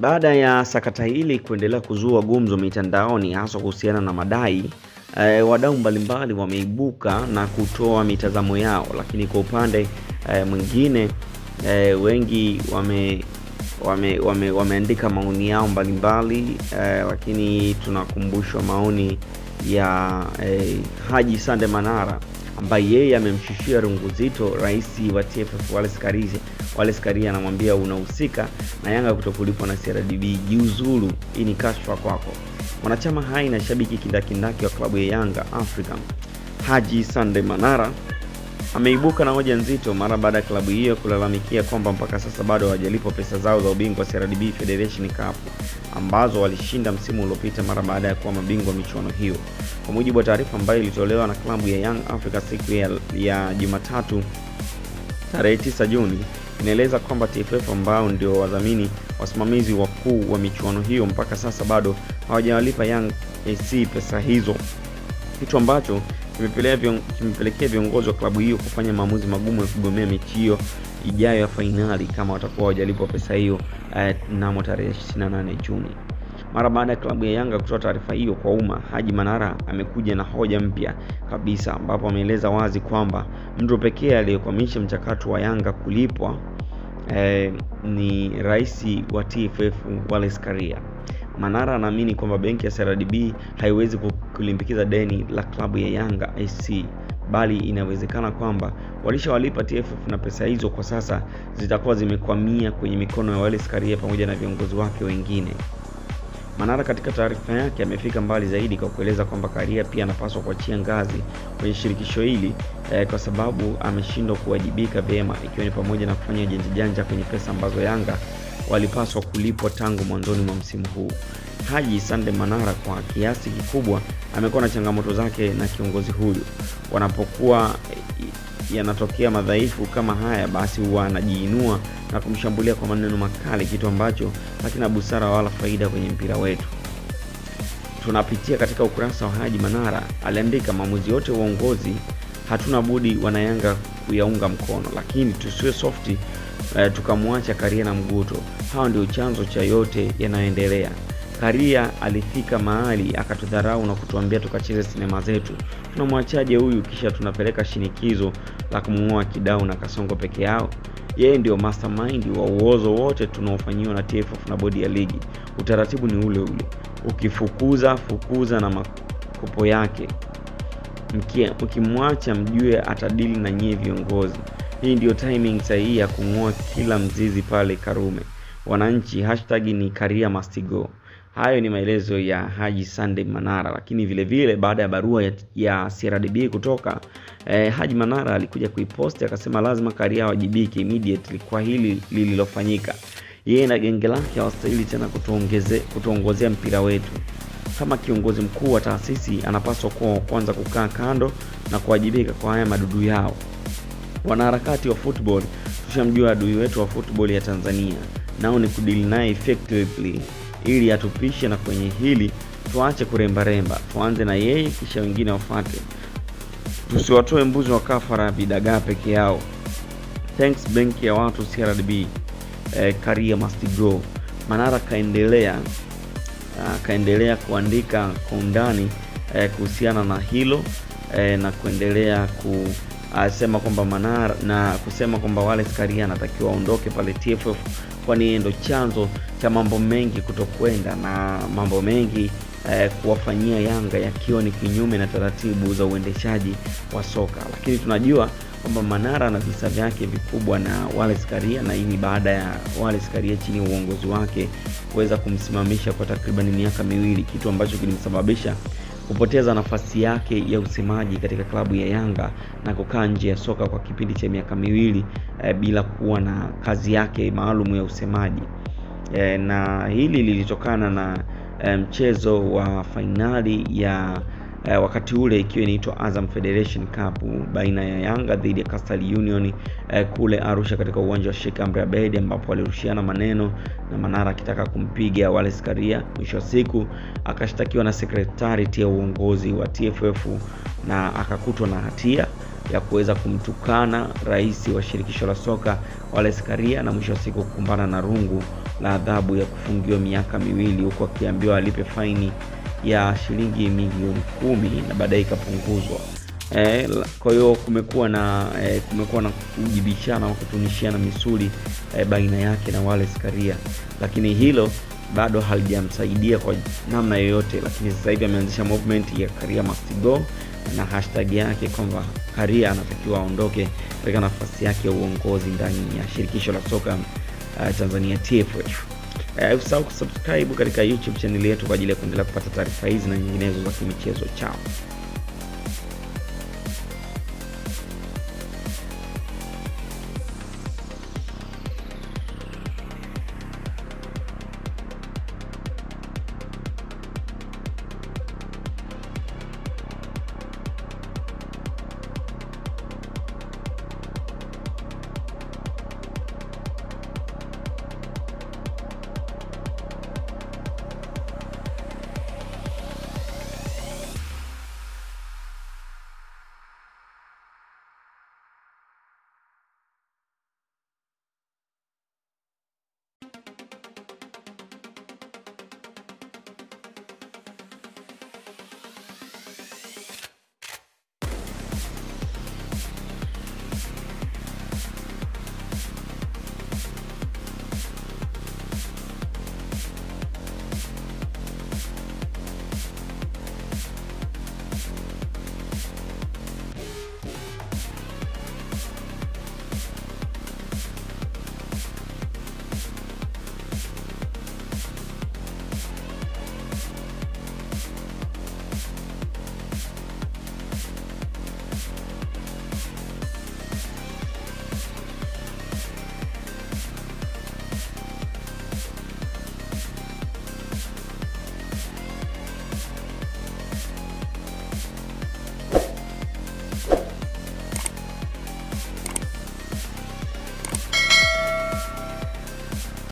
Baada ya sakata hili kuendelea kuzua gumzo mitandaoni hasa kuhusiana na madai, wadau mbalimbali wameibuka na kutoa mitazamo yao, lakini kwa upande mwingine wengi wameandika maoni yao mbalimbali, lakini tunakumbushwa maoni ya Haji Sande Manara ambaye yeye amemshushia rungu zito rais wa TFF Wallace Karia anamwambia unahusika na Yanga kutokulipwa na CRDB, jiuzulu, hii ni kashfa kwako. Mwanachama hai na shabiki kindakindaki wa klabu ya Yanga Africa Haji Sande Manara ameibuka na hoja nzito mara baada ya klabu hiyo kulalamikia kwamba mpaka sasa bado hawajalipwa pesa zao za ubingwa CRDB Federation Cup ambazo walishinda msimu uliopita mara baada ya kuwa mabingwa michuano hiyo. Kwa mujibu wa taarifa ambayo ilitolewa na klabu ya Young Africa siku ya Jumatatu tarehe 9 Juni, inaeleza kwamba TFF ambao ndio wadhamini wasimamizi wakuu wa michuano hiyo mpaka sasa bado hawajawalipa Young AC pesa hizo, kitu ambacho kimepelekea viongozi wa klabu hiyo kufanya maamuzi magumu ya kugomea mechi hiyo ijayo ya fainali kama watakuwa hawajalipwa pesa hiyo mnamo tarehe 28 Juni. Mara baada ya klabu ya Yanga kutoa taarifa hiyo kwa umma, Haji Manara amekuja na hoja mpya kabisa ambapo ameeleza wazi kwamba mtu pekee aliyekwamisha mchakato wa Yanga kulipwa ni rais wa TFF Wallace Karia. Manara anaamini kwamba benki ya CRDB haiwezi kulimbikiza deni la klabu ya Yanga AC, bali inawezekana kwamba walishawalipa TFF na pesa hizo kwa sasa zitakuwa zimekwamia kwenye mikono ya Wallace Karia pamoja na viongozi wake wengine. Manara katika taarifa yake amefika mbali zaidi kwa kueleza kwamba Karia pia anapaswa kuachia ngazi kwenye shirikisho hili kwa sababu ameshindwa kuwajibika vyema, ikiwa ni pamoja na kufanya janja kwenye pesa ambazo Yanga walipaswa kulipwa tangu mwanzoni mwa msimu huu. Haji Sande Manara kwa kiasi kikubwa amekuwa na changamoto zake na kiongozi huyu. Wanapokuwa yanatokea madhaifu kama haya, basi huwa anajiinua na kumshambulia kwa maneno makali, kitu ambacho hakina busara wala faida kwenye mpira wetu. Tunapitia katika ukurasa wa Haji Manara, aliandika maamuzi yote uongozi hatuna budi wanayanga kuyaunga mkono, lakini tusiwe softi tukamwacha Karia na Mguto. Hao ndio chanzo cha yote yanayoendelea. Karia alifika mahali akatudharau na kutuambia tukacheze sinema zetu. Tunamwachaje huyu kisha tunapeleka shinikizo la kumuoa Kidau na Kasongo peke yao? Yeye ndio mastermind wa uozo wote tunaofanywa na TFF na bodi ya ligi. Utaratibu ni ule ule. Fukuza na makopo yake. Mkimwacha mjue atadili na nyie viongozi. Hii ndio timing sahihi ya kung'oa kila mzizi pale Karume. Wananchi #ni Karia must go. Hayo ni maelezo ya Haji Sande Manara, lakini vile vile baada ya barua ya CRDB kutoka, Haji Manara alikuja kuiposti akasema lazima Karia wajibike immediately kwa hili lililofanyika. Yeye na genge lake hawastahili tena kutuongozea mpira wetu. Kama kiongozi mkuu wa taasisi anapaswa kuwa kwanza kukaa kando na kuwajibika kwa haya madudu yao. Wanaharakati wa football tushamjua adui wetu wa football ya Tanzania, nao ni kudeal naye effectively ili atupishe, na kwenye hili tuache kuremba, tuanze na yeye kisha wengine wafuate. Tusiwatoe mbuzi wa kafara bidagaa peke yao. Thanks benki ya watu CRDB, Karia must go. Manara kaendelea kuandika kwa undani kuhusiana na hilo na kuendelea asema kwamba Manara na kusema kwamba Wallace Karia anatakiwa aondoke pale TFF, kwani yeye ndo chanzo cha mambo mengi kutokwenda na mambo mengi kuwafanyia Yanga yakiwa ni kinyume na taratibu za uendeshaji wa soka. Lakini tunajua kwamba Manara na visa vyake vikubwa na Wallace Karia, na hii baada ya Wallace Karia chini ya uongozi wake kuweza kumsimamisha kwa takriban miaka 2, kitu ambacho kilimsababisha kupoteza nafasi yake ya usemaji katika klabu ya Yanga na kukaa nje ya soka kwa kipindi cha miaka 2 bila kuwa na kazi yake maalum ya usemaji. Na hili lilitokana na mchezo wa fainali ya wakati ule ikiwa inaitwa Azam Federation Cup baina ya Yanga dhidi ya Coastal Union kule Arusha katika uwanja wa Sheikh Amri Abeid, ambapo walirushiana maneno na Manara akitaka kumpiga Wallace Karia. Mwisho wa siku akashtakiwa na secretariat ya uongozi wa TFF na akakutwa na hatia ya kuweza kumtukana rais wa shirikisho la soka Wallace Karia, na mwisho wa siku kukumbana na rungu la adhabu ya kufungiwa miaka 2 huku akiambiwa alipe faini ya shilingi milioni 10 na baadaye ikapunguzwa. Kwa hiyo kumekuwa na kujibishana au kutunishiana misuli baina yake na Wallace Karia, lakini hilo bado halijamsaidia kwa namna yoyote. Lakini sasa hivi ameanzisha movement ya Karia must go na hashtag yake kwamba Karia anatakiwa aondoke katika nafasi yake ya uongozi ndani ya shirikisho la soka Tanzania TFF. Usisahau kusubscribe katika YouTube channel yetu kwa ajili ya kuendelea kupata taarifa hizi na nyinginezo za kimichezo. Chao.